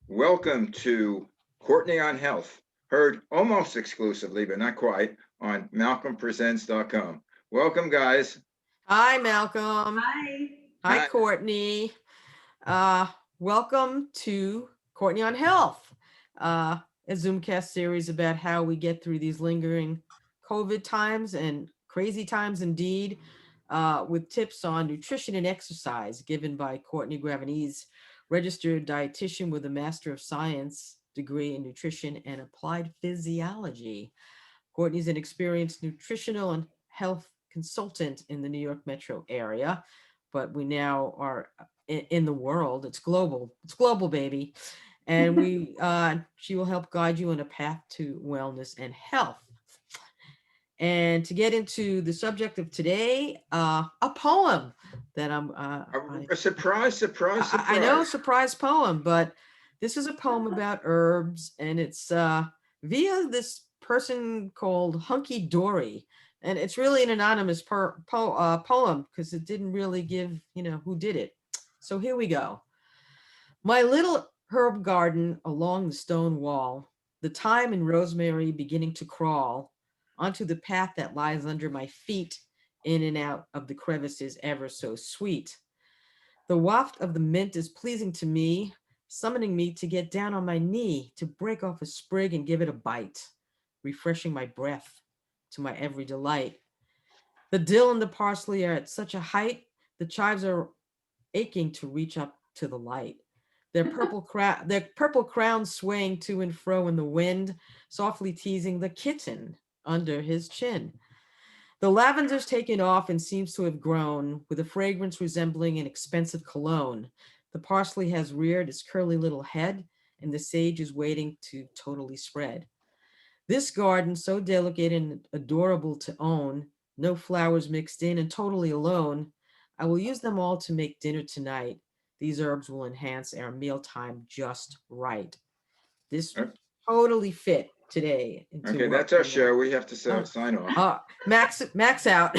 Welcome to Courtney on Health, heard almost exclusively, but not quite, on malcolmpresents.com. Welcome, guys. Hi, Malcolm. Hi. Hi, Hi. Courtney. Welcome to Courtney on Health, a Zoomcast series about how we get through these lingering COVID times and crazy times indeed, with tips on nutrition and exercise given by Courtney Gravenese, registered dietitian with a Master of Science degree in nutrition and applied physiology. Courtney's an experienced nutritional and health consultant in the New York metro area, but we now are in the world. It's global. It's global, baby. And she will help guide you on a path to wellness and health. And to get into the subject of today, a poem that A surprise. I know, surprise poem, but this is a poem about herbs, and it's via this person called Hunky Dory, and it's really an anonymous poem because it didn't really give who did it. So here we go. My little herb garden along the stone wall, the thyme and rosemary beginning to crawl onto the path that lies under my feet, in and out of the crevices ever so sweet. The waft of the mint is pleasing to me, summoning me to get down on my knee, to break off a sprig and give it a bite, refreshing my breath to my every delight. The dill and the parsley are at such a height, the chives are aching to reach up to the light. Their purple crowns swaying to and fro in the wind, softly teasing the kitten under his chin. The lavender's taken off and seems to have grown, with a fragrance resembling an expensive cologne. The parsley has reared its curly little head, and the sage is waiting to totally spread. This garden, so delicate and adorable to own, no flowers mixed in and totally alone, I will use them all to make dinner tonight. These herbs will enhance our mealtime just right. This totally fit today into Okay, what that's our we show. We have to sign off. max out.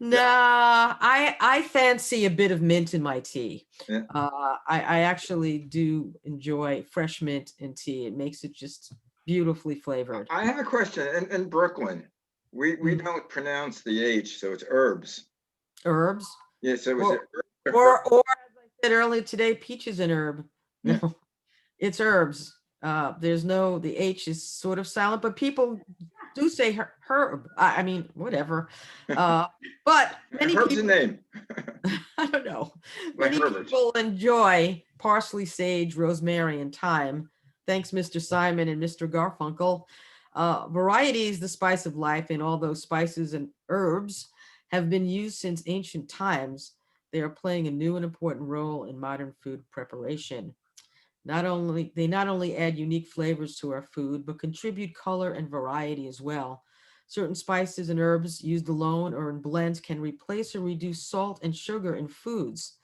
Nah, I fancy a bit of mint in my tea. Yeah. I actually do enjoy fresh mint in tea. It makes it just beautifully flavored. I have a question. In Brooklyn, we don't pronounce the H, so it's herbs. Herbs? Yeah, so is it Or as I said earlier today, peach is an herb. Yeah. No, it's herbs. There's no, the H is sort of silent, but people do say herb. I mean, whatever. But many Herb's people, a name. I don't know. Like Many Herbert. people enjoy parsley, sage, rosemary, and thyme. Thanks, Mr. Simon and Mr. Garfunkel. Variety is the spice of life, and although spices and herbs have been used since ancient times, they are playing a new and important role in modern food preparation. They not only add unique flavors to our food, but contribute color and variety as well. Certain spices and herbs used alone or in blends can replace or reduce salt and sugar in foods.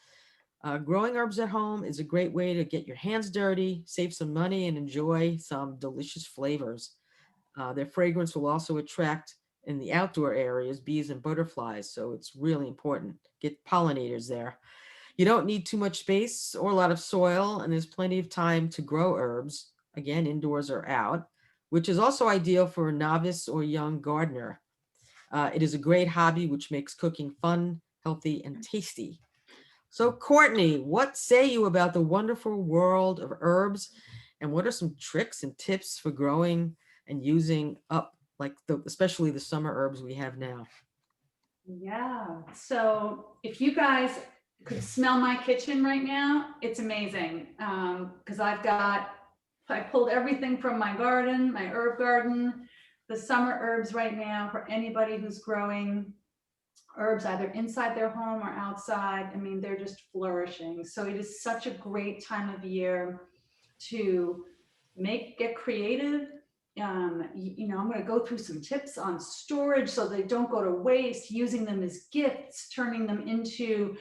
Growing herbs at home is a great way to get your hands dirty, save some money, and enjoy some delicious flavors. Their fragrance will also attract in the outdoor areas bees and butterflies, so it's really important. Get pollinators there. You don't need too much space or a lot of soil, and there's plenty of time to grow herbs, again, indoors or out, which is also ideal for a novice or young gardener. It is a great hobby which makes cooking fun, healthy, and tasty. So, Courtney, what say you about the wonderful world of herbs, and what are some tricks and tips for growing and using up, like especially the summer herbs we have now? Yeah. So if you guys could smell my kitchen right now, it's amazing. Because I pulled everything from my garden, my herb garden, the summer herbs right now for anybody who's growing herbs either inside their home or outside. I mean, they're just flourishing. So it is such a great time of year to get creative. I'm going to go through some tips on storage so they don't go to waste, using them as gifts, turning them into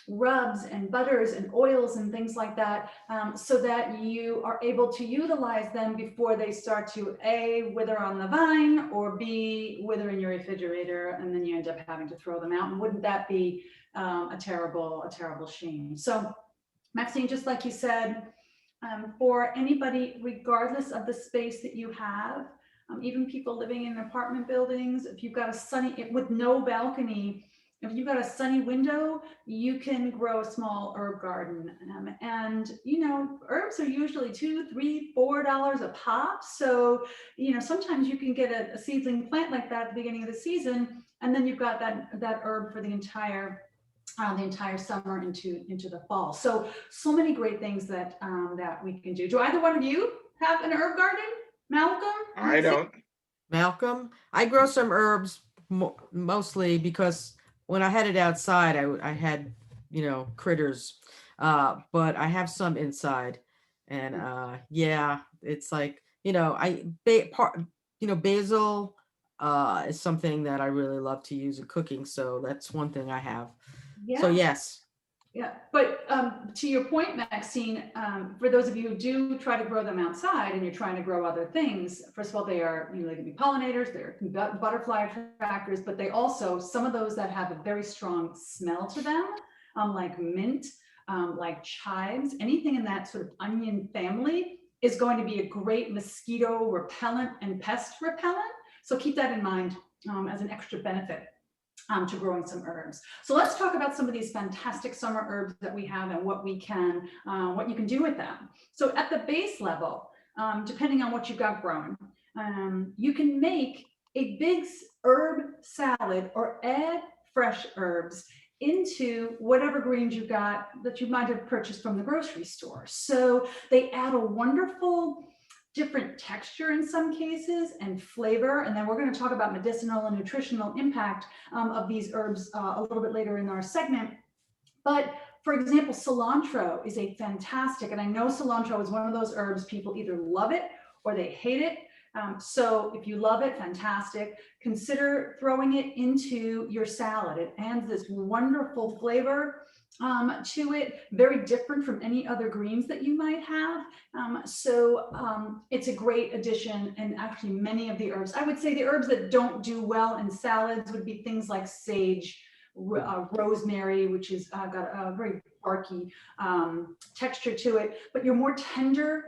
rubs and butters and oils and things like that, so that you are able to utilize them before they start to A, wither on the vine, or B, wither in your refrigerator, and then you end up having to throw them out. And wouldn't that be a terrible shame. So Maxine, just like you said, for anybody, regardless of the space that you have, even people living in apartment buildings, if you've got a sunny, with no balcony, if you've got a sunny window, you can grow a small herb garden. And, you know, herbs are usually $2, $3, $4 a pop. So, you know, sometimes you can get a seedling plant like that at the beginning of the season, and then you've got that herb for the entire summer into the fall. So many great things that that we can do. Do either one of you have an herb garden, Malcolm? I don't. Malcolm, I grow some herbs mostly because when I had it outside, I had, you know, critters, but I have some inside, and yeah, it's like, you know, basil is something that I really love to use in cooking, so that's one thing I have. So Yeah. yes. Yeah, but to your point, Maxine, for those of you who do try to grow them outside and you're trying to grow other things, first of all, they are, you know, they can be pollinators, they're butterfly attractors, but they also, some of those that have a very strong smell to them, like mint, like chives, anything in that sort of onion family is going to be a great mosquito repellent and pest repellent. So keep that in mind as an extra benefit to growing some herbs. So let's talk about some of these fantastic summer herbs that we have and what you can do with them. So at the base level, depending on what you've got growing, you can make a big herb salad or add fresh herbs into whatever greens you've got that you might have purchased from the grocery store. So they add a wonderful different texture in some cases and flavor. And then we're going to talk about medicinal and nutritional impact of these herbs a little bit later in our segment. But for example, cilantro is a fantastic, and I know cilantro is one of those herbs people either love it or they hate it. So if you love it, fantastic. Consider throwing it into your salad. It adds this wonderful flavor to it, very different from any other greens that you might have. It's a great addition. And actually many of the herbs, I would say the herbs that don't do well in salads would be things like sage, rosemary, which is got a very barky texture to it, but your more tender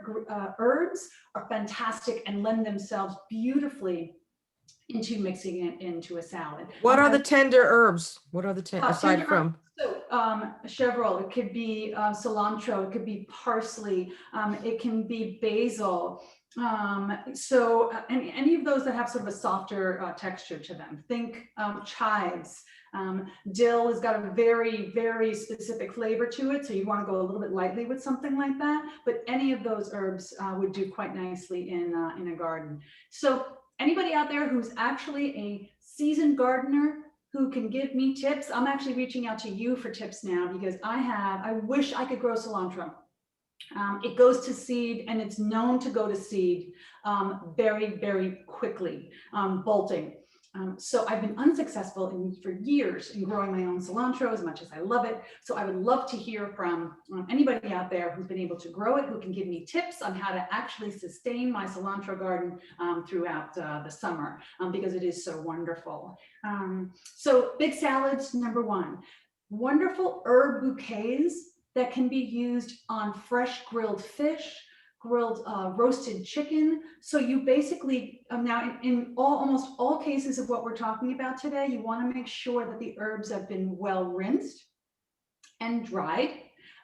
herbs are fantastic and lend themselves beautifully into mixing it into a salad. What are the tender herbs? What are the aside from? So chevril, it could be cilantro, it could be parsley, it can be basil. Any of those that have sort of a softer texture to them. Think chives. Dill has got a very, very specific flavor to it, so you want to go a little bit lightly with something like that. But any of those herbs would do quite nicely in a garden. So anybody out there who's actually a seasoned gardener who can give me tips, I'm actually reaching out to you for tips now because I wish I could grow cilantro. It goes to seed and it's known to go to seed very, very quickly, bolting. So I've been unsuccessful for years in growing my own cilantro as much as I love it. So I would love to hear from anybody out there who's been able to grow it, who can give me tips on how to actually sustain my cilantro garden throughout the summer because it is so wonderful. So big salads, number one. Wonderful herb bouquets that can be used on fresh grilled fish, grilled roasted chicken. So you basically, now in almost all cases of what we're talking about today, you want to make sure that the herbs have been well rinsed and dried.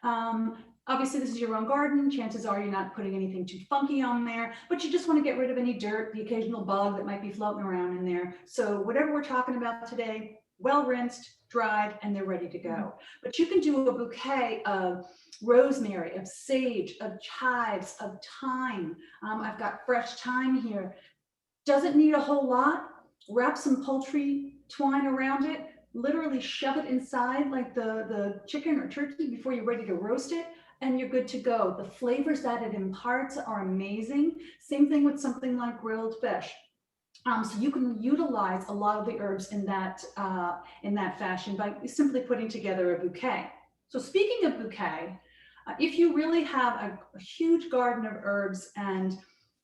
Obviously, this is your own garden. Chances are you're not putting anything too funky on there, but you just want to get rid of any dirt, the occasional bug that might be floating around in there. So whatever we're talking about today, well rinsed, dried, and they're ready to go. But you can do a bouquet of rosemary, of sage, of chives, of thyme. I've got fresh thyme here. Doesn't need a whole lot. Wrap some poultry twine around it, literally shove it inside like the chicken or turkey before you're ready to roast it, and you're good to go. The flavors that it imparts are amazing. Same thing with something like grilled fish. So you can utilize a lot of the herbs in that fashion by simply putting together a bouquet. So speaking of bouquet, if you really have a huge garden of herbs and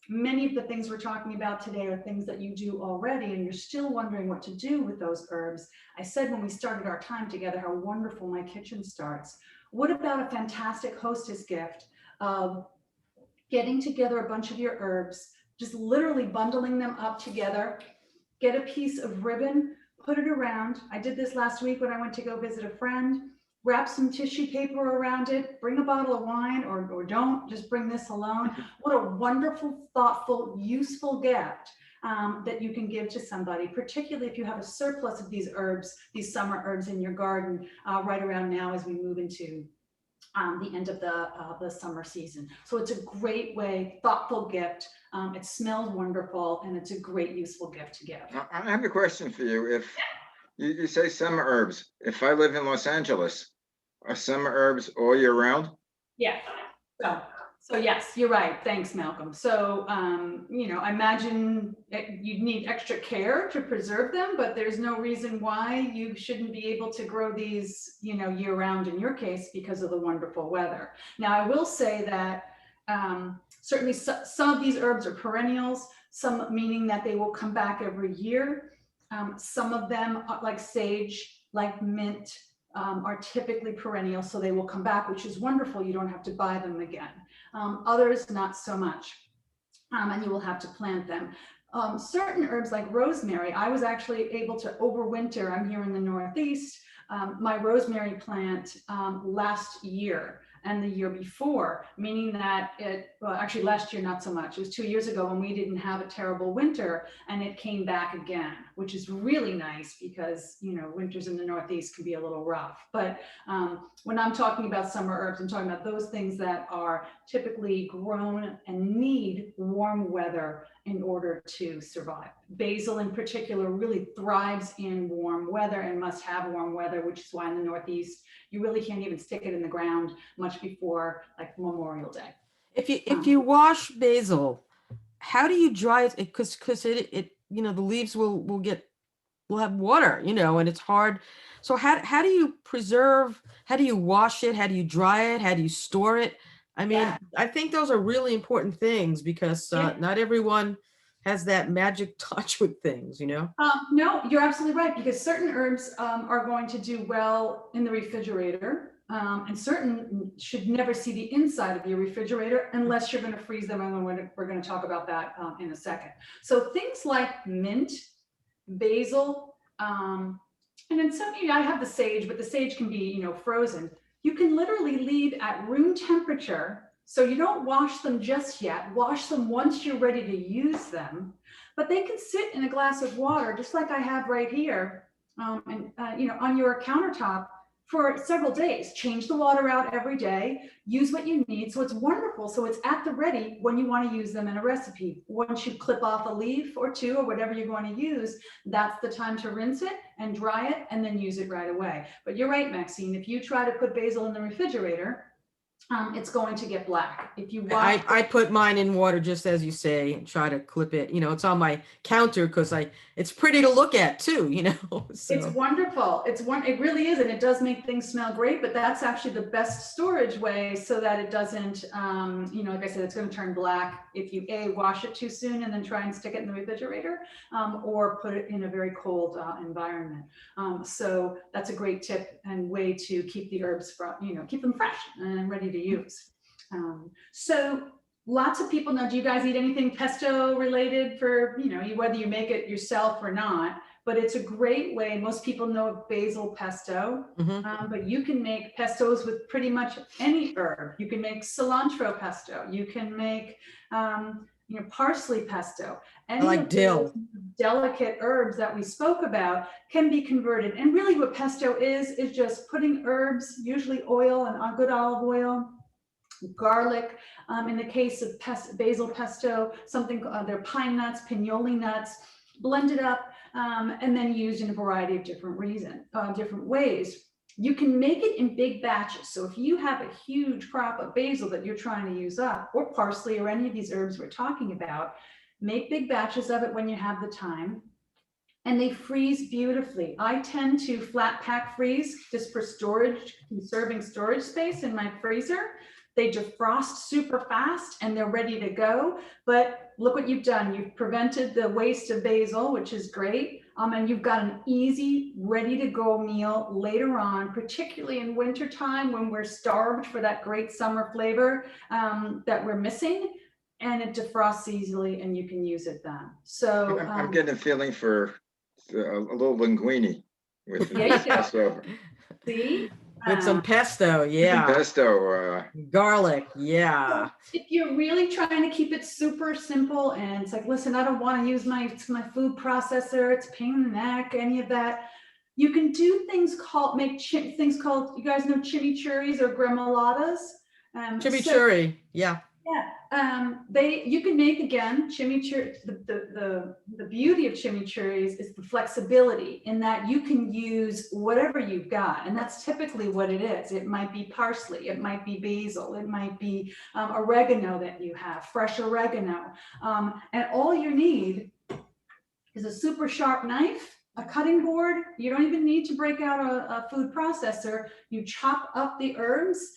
many of the things we're talking about today are things that you do already, and you're still wondering what to do with those herbs. I said when we started our time together how wonderful my kitchen starts. What about a fantastic hostess gift of getting together a bunch of your herbs, just literally bundling them up together, get a piece of ribbon, put it around. I did this last week when I went to go visit a friend. Wrap some tissue paper around it, bring a bottle of wine, or don't, just bring this alone. What a wonderful, thoughtful, useful gift that you can give to somebody, particularly if you have a surplus of these herbs, these summer herbs in your garden right around now as we move into the end of the summer season. So it's a great way, thoughtful gift. It smells wonderful, and it's a great, useful gift to give. I have a question for you. If you say summer herbs, if I live in Los Angeles, are summer herbs all year round? Yeah. So yes, you're right. Thanks, Malcolm. So, I imagine you'd need extra care to preserve them, but there's no reason why you shouldn't be able to grow these, year round in your case because of the wonderful weather. Now, I will say that certainly some of these herbs are perennials, some meaning that they will come back every year. Some of them, like sage, like mint, are typically perennial, so they will come back, which is wonderful. You don't have to buy them again. Others, not so much, and you will have to plant them. Certain herbs like rosemary, I was actually able to overwinter. I'm here in the Northeast. My rosemary plant last year and the year before, meaning that actually last year, not so much. It was 2 years ago when we didn't have a terrible winter, and it came back again, which is really nice because, winters in the Northeast can be a little rough. But when I'm talking about summer herbs, I'm talking about those things that are typically grown and need warm weather in order to survive. Basil in particular really thrives in warm weather and must have warm weather, which is why in the Northeast, you really can't even stick it in the ground much before like Memorial Day. If you wash basil, how do you dry it? Because it the leaves will have water, and it's hard. So how do you preserve? How do you wash it? How do you dry it? How do you store it? I mean, Yeah. I think those are really important things because not everyone has that magic touch with things, No, you're absolutely right, because certain herbs are going to do well in the refrigerator, and certain should never see the inside of your refrigerator unless you're going to freeze them, and we're going to talk about that in a second. So things like mint, basil, and then some, I have the sage, but the sage can be, frozen. You can literally leave at room temperature. So you don't wash them just yet. Wash them once you're ready to use them, but they can sit in a glass of water, just like I have right here, on your countertop for several days. Change the water out every day, use what you need. So it's wonderful. So it's at the ready when you want to use them in a recipe. Once you clip off a leaf or two or whatever you're going to use, that's the time to rinse it and dry it and then use it right away. But you're right, Maxine, if you try to put basil in the refrigerator, it's going to get black. If you wash I put mine in water just as you say and try to clip it. It's on my counter because it's pretty to look at too, So. It's wonderful. It really is, and it does make things smell great. But that's actually the best storage way so that it doesn't, like I said, it's going to turn black if you wash it too soon and then try and stick it in the refrigerator, or put it in a very cold environment. So that's a great tip and way to keep the herbs keep them fresh and ready to use. So lots of people know, do you guys eat anything pesto related for, whether you make it yourself or not, but it's a great way. Most people know of basil pesto, but you can make pestos with pretty much any herb. You can make cilantro pesto. You can make, parsley pesto. Any I like of dill. those delicate herbs that we spoke about can be converted. And really what pesto is just putting herbs, usually oil and good olive oil, garlic. In the case of basil pesto, they're pine nuts, pinoli nuts, blended up, and then used in a variety of different ways. You can make it in big batches. So if you have a huge crop of basil that you're trying to use up, or parsley, or any of these herbs we're talking about, make big batches of it when you have the time. And they freeze beautifully. I tend to flat pack freeze just for storage, conserving storage space in my freezer. They defrost super fast and they're ready to go. But look what you've done. You've prevented the waste of basil, which is great. And you've got an easy, ready to go meal later on, particularly in wintertime when we're starved for that great summer flavor that we're missing. And it defrosts easily and you can use it then. So I'm getting a feeling for a little linguine with There you this go. Passover. see, With some pesto, Some yeah. pesto, Garlic, yeah. if you're really trying to keep it super simple and it's like, listen, I don't want to use my food processor, it's a pain in the neck, any of that. You can do things called, you guys know chimichurris or gremoladas? Chimichurri, yeah. Yeah, you can make, again, chimichurri. The beauty of chimichurris is the flexibility in that you can use whatever you've got, and that's typically what it is. It might be parsley, it might be basil, it might be oregano that you have, fresh oregano, and all you need is a super sharp knife, a cutting board. You don't even need to break out a food processor. You chop up the herbs.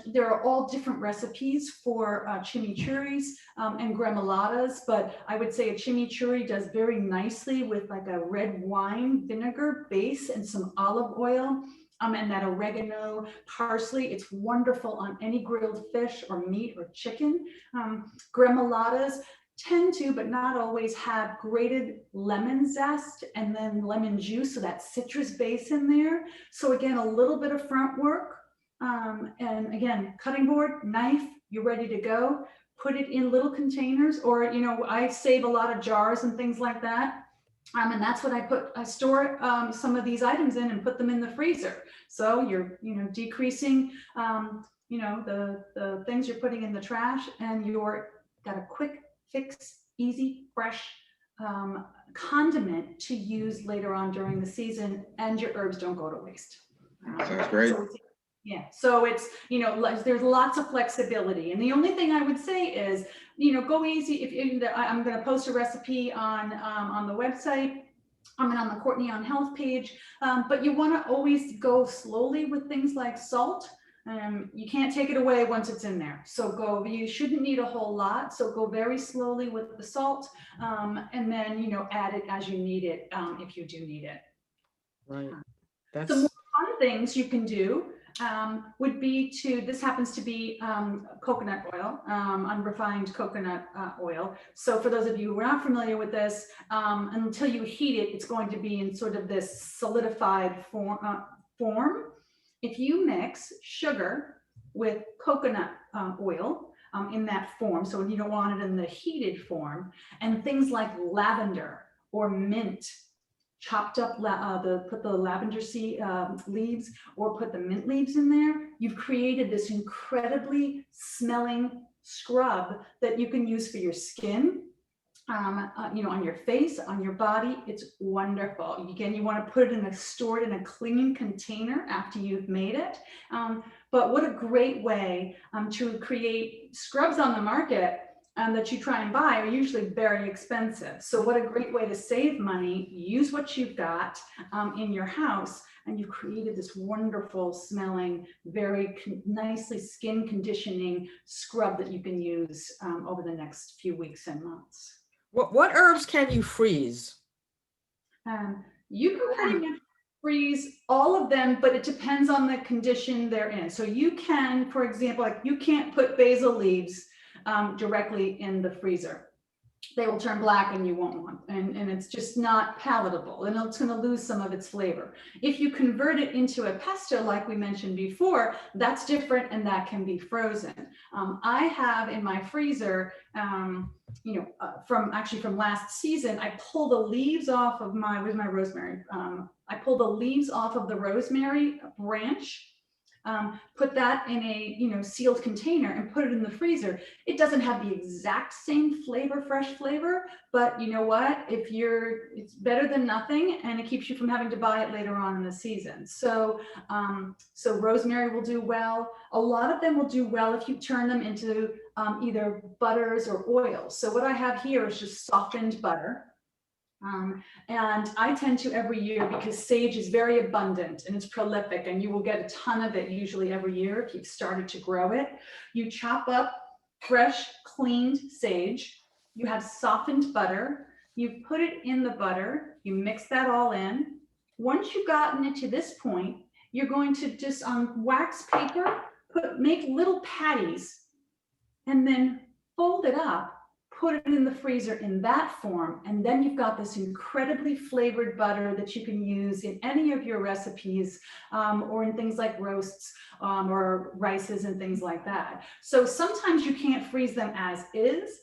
There are all different recipes for chimichurris and gremoladas, but I would say a chimichurri does very nicely with like a red wine vinegar base and some olive oil. And that oregano, parsley, it's wonderful on any grilled fish or meat or chicken. Gremoladas tend to, but not always, have grated lemon zest and then lemon juice, so that citrus base in there. So again, a little bit of front work. And again, cutting board, knife, you're ready to go. Put it in little containers, or, I save a lot of jars and things like that. And that's what I store some of these items in and put them in the freezer. So you're, decreasing, the things you're putting in the trash, and you're got a quick fix, easy, fresh condiment to use later on during the season, and your herbs don't go to waste. sounds great. So it's, there's lots of flexibility. And the only thing I would say is, go easy. I'm going to post a recipe on the website. And on the Courtney on Health page, but you want to always go slowly with things like salt. You can't take it away once it's in there. So you shouldn't need a whole lot. So go very slowly with the salt, and then, add it as you need it, if you do need it. Right. Some more fun things you can do would be this happens to be coconut oil, unrefined coconut oil. So for those of you who are not familiar with this, until you heat it, it's going to be in sort of this solidified form. If you mix sugar with coconut oil in that form, so you don't want it in the heated form, and things like lavender or mint, chopped up, put the lavender leaves or put the mint leaves in there, you've created this incredibly smelling scrub that you can use for your skin. On your face, on your body, it's wonderful. Again, you want to store it in a clean container after you've made it. But what a great way to create scrubs on the market that you try and buy are usually very expensive. So what a great way to save money. Use what you've got in your house, and you've created this wonderful smelling, very nicely skin conditioning scrub that you can use over the next few weeks and months. What herbs can you freeze? You can pretty much freeze all of them, but it depends on the condition they're in. So you can, for example, like you can't put basil leaves directly in the freezer. They will turn black and you won't want, and it's just not palatable, and it's going to lose some of its flavor. If you convert it into a pesto, like we mentioned before, that's different, and that can be frozen. I have in my freezer, from last season, I pull the leaves off of where's my rosemary? I pull the leaves off of the rosemary branch. Put that in a sealed container and put it in the freezer. It doesn't have the exact same fresh flavor, but you know what? It's better than nothing, and it keeps you from having to buy it later on in the season. So rosemary will do well. A lot of them will do well if you turn them into either butters or oils. So what I have here is just softened butter. And I tend to every year, because sage is very abundant and it's prolific, and you will get a ton of it usually every year if you've started to grow it. You chop up fresh, cleaned sage. You have softened butter. You put it in the butter. You mix that all in. Once you've gotten it to this point, you're going to just on wax paper, make little patties, and then fold it up, put it in the freezer in that form, and then you've got this incredibly flavored butter that you can use in any of your recipes, or in things like roasts, or rices and things like that. So sometimes you can't freeze them as is,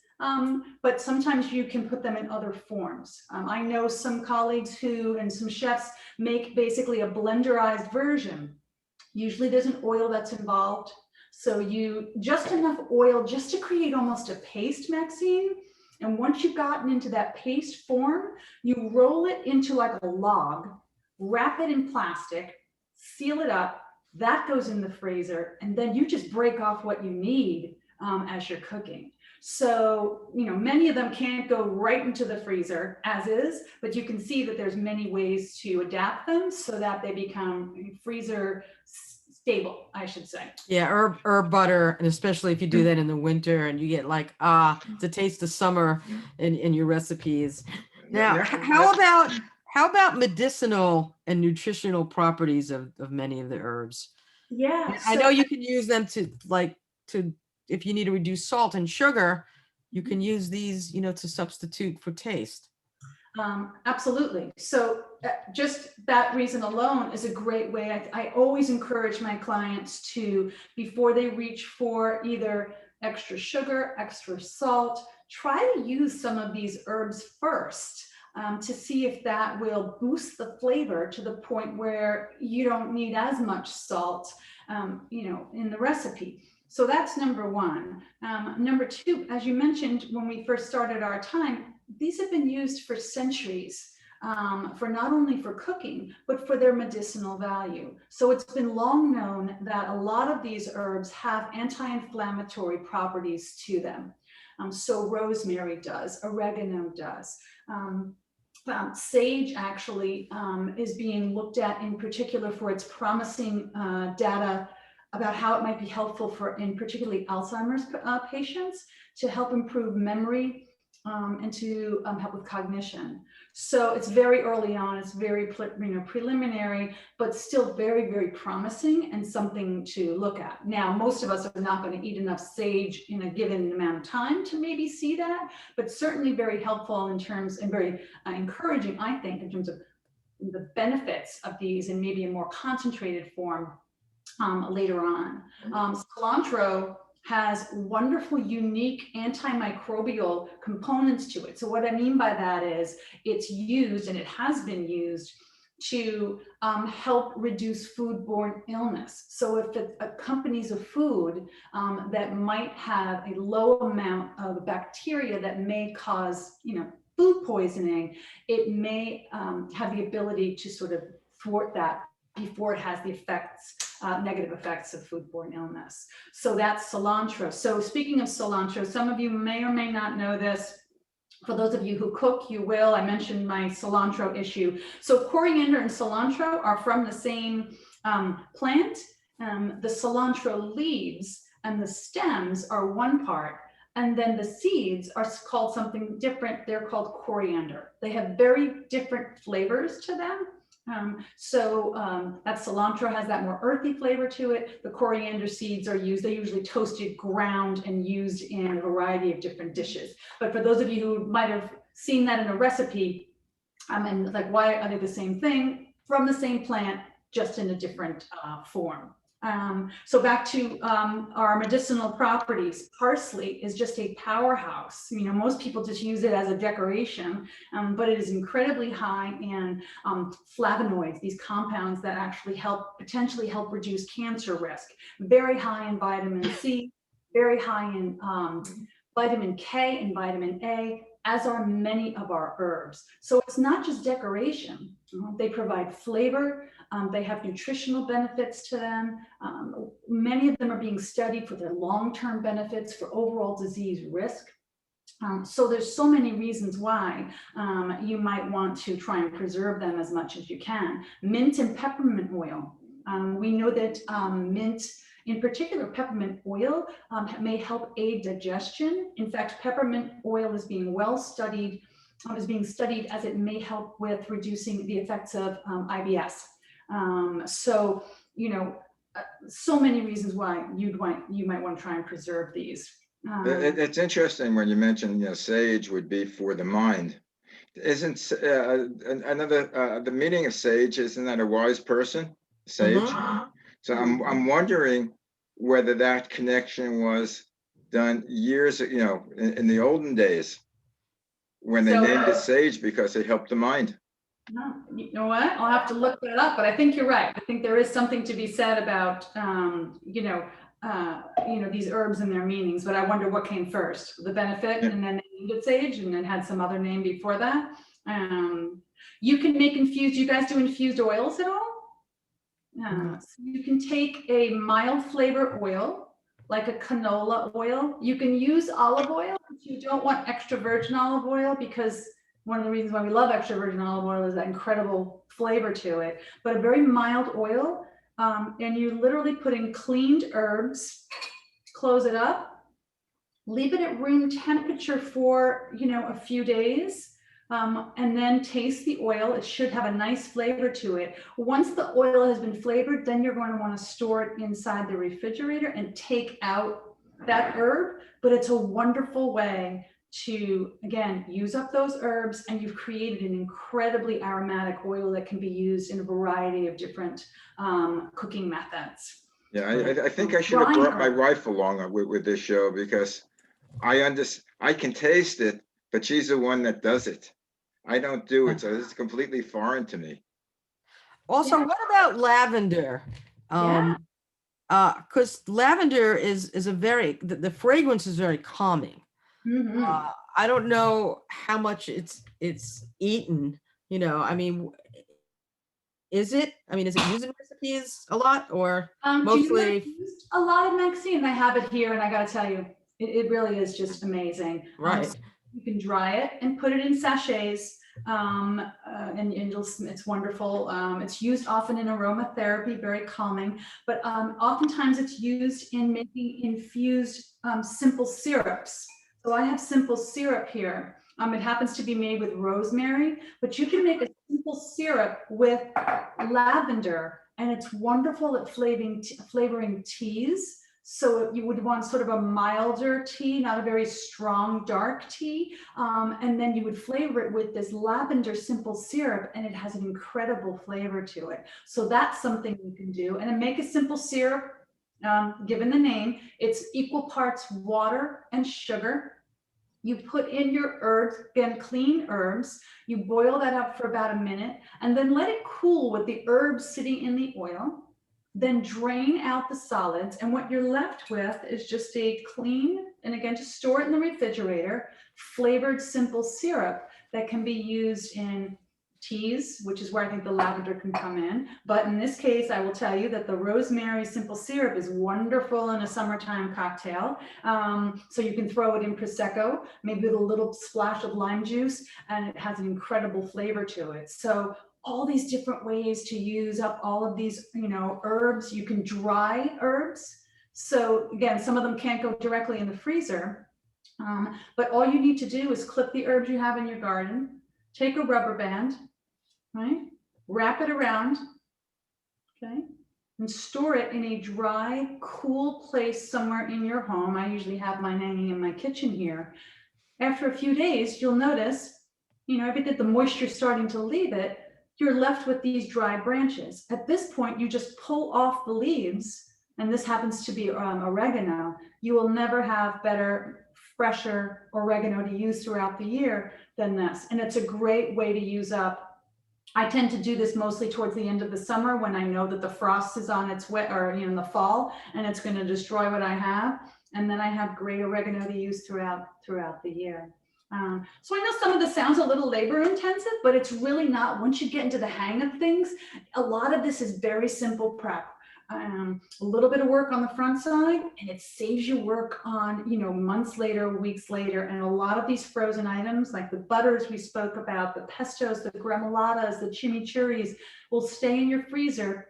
but sometimes you can put them in other forms. I know some colleagues and some chefs make basically a blenderized version. Usually there's an oil that's involved. So you just enough oil just to create almost a paste, Maxine. And once you've gotten into that paste form, you roll it into like a log, wrap it in plastic, seal it up. That goes in the freezer, and then you just break off what you need as you're cooking. So, many of them can't go right into the freezer as is, but you can see that there's many ways to adapt them so that they become freezer stable, I should say. Yeah, herb butter, and especially if you do that in the winter and you get like the taste of summer in your recipes. Now, how about medicinal and nutritional properties of many of the herbs? Yeah, I know you can use them to if you need to reduce salt and sugar, you can use these, to substitute for taste. Absolutely. So just that reason alone is a great way. I always encourage my clients to, before they reach for either extra sugar, extra salt, try to use some of these herbs first to see if that will boost the flavor to the point where you don't need as much salt, in the recipe. So that's number one. Number two, as you mentioned, when we first started our time, these have been used for centuries, for not only for cooking, but for their medicinal value. So it's been long known that a lot of these herbs have anti-inflammatory properties to them. So rosemary does, oregano does. Sage actually is being looked at in particular for its promising data about how it might be helpful in particularly Alzheimer's patients to help improve memory and to help with cognition. So it's very early on, it's very preliminary, but still very, very promising and something to look at. Now, most of us are not going to eat enough sage in a given amount of time to maybe see that, but certainly very helpful in terms, and very encouraging, I think, in terms of the benefits of these in maybe a more concentrated form later on. Cilantro has wonderful, unique antimicrobial components to it. So what I mean by that is it's used, and it has been used, to help reduce foodborne illness. So if it accompanies a food that might have a low amount of bacteria that may cause, food poisoning, it may have the ability to sort of thwart that before it has the effects, negative effects of foodborne illness. So that's cilantro. So speaking of cilantro, some of you may or may not know this. For those of you who cook, you will. I mentioned my cilantro issue. So coriander and cilantro are from the same plant. The cilantro leaves and the stems are one part, and then the seeds are called something different. They're called coriander. They have very different flavors to them. That cilantro has that more earthy flavor to it. The coriander seeds are used, they're usually toasted, ground, and used in a variety of different dishes. But for those of you who might have seen that in a recipe, and like, why are they the same thing? From the same plant, just in a different form. So back to our medicinal properties. Parsley is just a powerhouse. Most people just use it as a decoration, but it is incredibly high in flavonoids, these compounds that actually potentially help reduce cancer risk. Very high in vitamin C, very high in vitamin K and vitamin A, as are many of our herbs. So it's not just decoration. They provide flavor. They have nutritional benefits to them. Many of them are being studied for their long-term benefits for overall disease risk. So there's so many reasons why you might want to try and preserve them as much as you can. Mint and peppermint oil. We know that mint, in particular peppermint oil, may help aid digestion. In fact, peppermint oil is being studied as it may help with reducing the effects of IBS. So, you know, so many reasons why you might want to try and preserve these. It's interesting when you mentioned, sage would be for the mind. Isn't the meaning of sage, isn't that a wise person? Sage. Mhm. So I'm wondering whether that connection was done years, in the olden days when they named it sage because it helped the mind. No, you know what? I'll have to look that up, but I think you're right. I think there is something to be said about, these herbs and their meanings, but I wonder what came first, the benefit, Yeah. and then they named it sage and then had some other name before that. You can make infused, you guys do infused oils at all? So you can take a mild flavor oil, like a canola oil. You can use olive oil if you don't want extra virgin olive oil, because one of the reasons why we love extra virgin olive oil is that incredible flavor to it. But a very mild oil, and you literally put in cleaned herbs, close it up, leave it at room temperature for a few days. And then taste the oil. It should have a nice flavor to it. Once the oil has been flavored, then you're going to want to store it inside the refrigerator and take out that herb. But it's a wonderful way to, again, use up those herbs, and you've created an incredibly aromatic oil that can be used in a variety of different cooking methods. Yeah, I think I should have brought my wife along with this show, because I can taste it, but she's the one that does it. I don't do it, so it's completely foreign to me. Also, what about lavender? Because lavender is a very, the fragrance is very calming. I don't know how much it's eaten, I mean, is it used in recipes a lot, or mostly? Used a lot in Maxine. I have it here, and I got to tell you, it really is just amazing. Right. So you can dry it and put it in sachets, and it's wonderful. It's used often in aromatherapy, very calming, but oftentimes it's used in making infused simple syrups. So I have simple syrup here. It happens to be made with rosemary, but you can make a simple syrup with lavender, and it's wonderful at flavoring teas. So you would want sort of a milder tea, not a very strong dark tea. And then you would flavor it with this lavender simple syrup, and it has an incredible flavor to it. So that's something you can do. And then make a simple syrup, given the name, it's equal parts water and sugar. You put in your herbs, again, clean herbs. You boil that up for about a minute, and then let it cool with the herbs sitting in the oil. Then drain out the solids, and what you're left with is just a clean, and again, just store it in the refrigerator, flavored simple syrup that can be used in teas, which is where I think the lavender can come in. But in this case, I will tell you that the rosemary simple syrup is wonderful in a summertime cocktail. So you can throw it in Prosecco, maybe with a little splash of lime juice, and it has an incredible flavor to it. So all these different ways to use up all of these, herbs. You can dry herbs. So again, some of them can't go directly in the freezer, but all you need to do is clip the herbs you have in your garden, take a rubber band, right? Wrap it around, okay? And store it in a dry, cool place somewhere in your home. I usually have mine hanging in my kitchen here. After a few days, you'll notice, every bit the moisture starting to leave it, you're left with these dry branches. At this point, you just pull off the leaves, and this happens to be oregano. You will never have better, fresher oregano to use throughout the year than this. And it's a great way to use up. I tend to do this mostly towards the end of the summer when I know that the frost is on its way, or in the fall, and it's going to destroy what I have. And then I have great oregano to use throughout the year. So I know some of this sounds a little labor intensive, but it's really not. Once you get into the hang of things, a lot of this is very simple prep. a little bit of work on the front side, and it saves you work on, months later, weeks later. And a lot of these frozen items, like the butters we spoke about, the pestos, the gremolatas, the chimichurris, will stay in your freezer,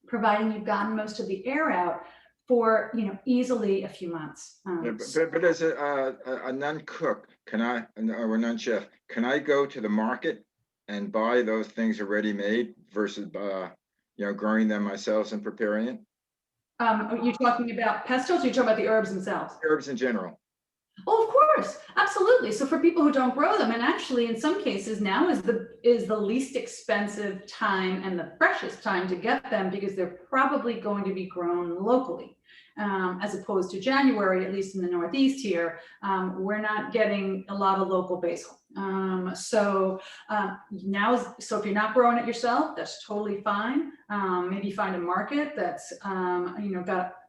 providing you've gotten most of the air out for, easily a few months. But as a non-cook, or non-chef, can I go to the market and buy those things already made versus, growing them myself and preparing it? Are you talking about pestos, or are you talking about the herbs themselves? Herbs in general. Oh, of course, absolutely. So for people who don't grow them, and actually in some cases now is the least expensive time and the freshest time to get them, because they're probably going to be grown locally, as opposed to January, at least in the Northeast here. We're not getting a lot of local basil. So if you're not growing it yourself, that's totally fine. Maybe find a market that's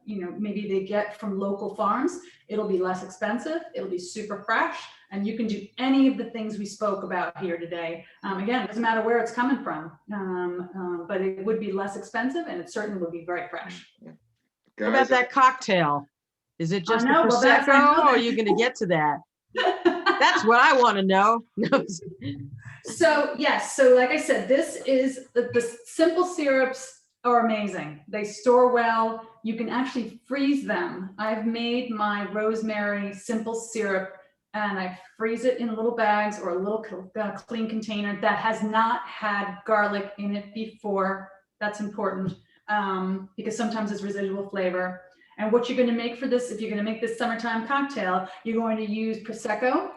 maybe they get from local farms. It'll be less expensive. It'll be super fresh, and you can do any of the things we spoke about here today. Again, it doesn't matter where it's coming from, but it would be less expensive, and it certainly would be very fresh. What about that cocktail? Is it just the well, Prosecco, or are you going to get to that? That's what I want to know. So yes, so like I said, this is the simple syrups are amazing. They store well. You can actually freeze them. I've made my rosemary simple syrup, and I freeze it in little bags or a little clean container that has not had garlic in it before. That's important, because sometimes it's residual flavor. And what you're going to make for this, if you're going to make this summertime cocktail, you're going to use Prosecco,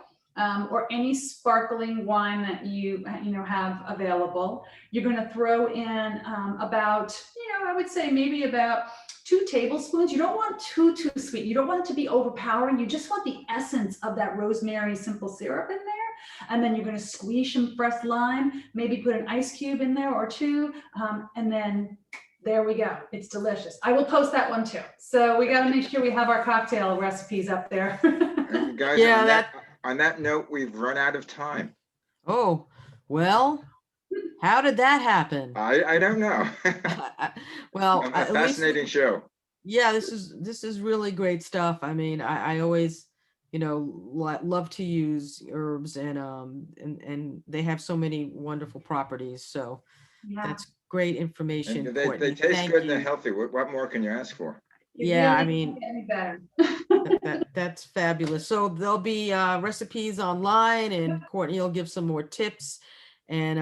or any sparkling wine that you have available. You're going to throw in about, I would say maybe about 2 tablespoons. You don't want too sweet. You don't want it to be overpowering. You just want the essence of that rosemary simple syrup in there. And then you're going to squeeze some fresh lime, maybe put an ice cube in there or 2, and then there we go. It's delicious. I will post that one too. So we got to make sure we have our cocktail recipes up there. And guys, yeah, on that note, we've run out of time. Oh, well, how did that happen? I don't know. Well, a fascinating show. Yeah, this is really great stuff. I mean, I always, love to use herbs, and they have so many wonderful properties. So Yeah. that's great information. And they taste good and they're healthy. What more can you ask for? Yeah, really I mean, any better. that's fabulous. So there'll be recipes online, and Courtney will give some more tips, and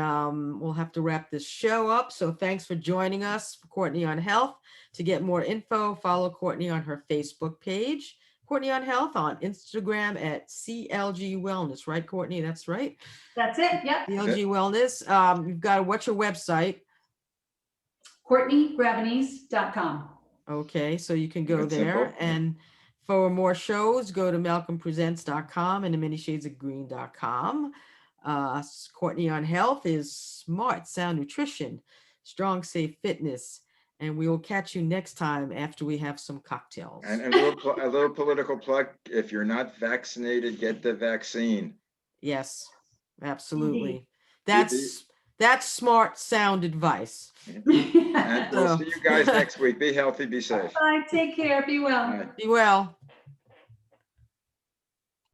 we'll have to wrap this show up. So thanks for joining us for Courtney on Health. To get more info, follow Courtney on her Facebook page, Courtney on Health, on Instagram at CLG Wellness, right, Courtney? That's right. That's it. Yep. CLG Wellness. You've got, what's your website? CourtneyGravenese.com. Okay, so you can go That's there. simple. And for more shows, go to malcolmpresents.com and theManyShadesOfGreen.com. Courtney on Health is smart, sound nutrition, strong, safe fitness. And we will catch you next time after we have some cocktails. And a little political plug. If you're not vaccinated, get the vaccine. Yes, absolutely. That's smart, sound advice. And we'll see you guys next week. Be healthy, be safe. Bye. Take care. Be well. Bye. Be well.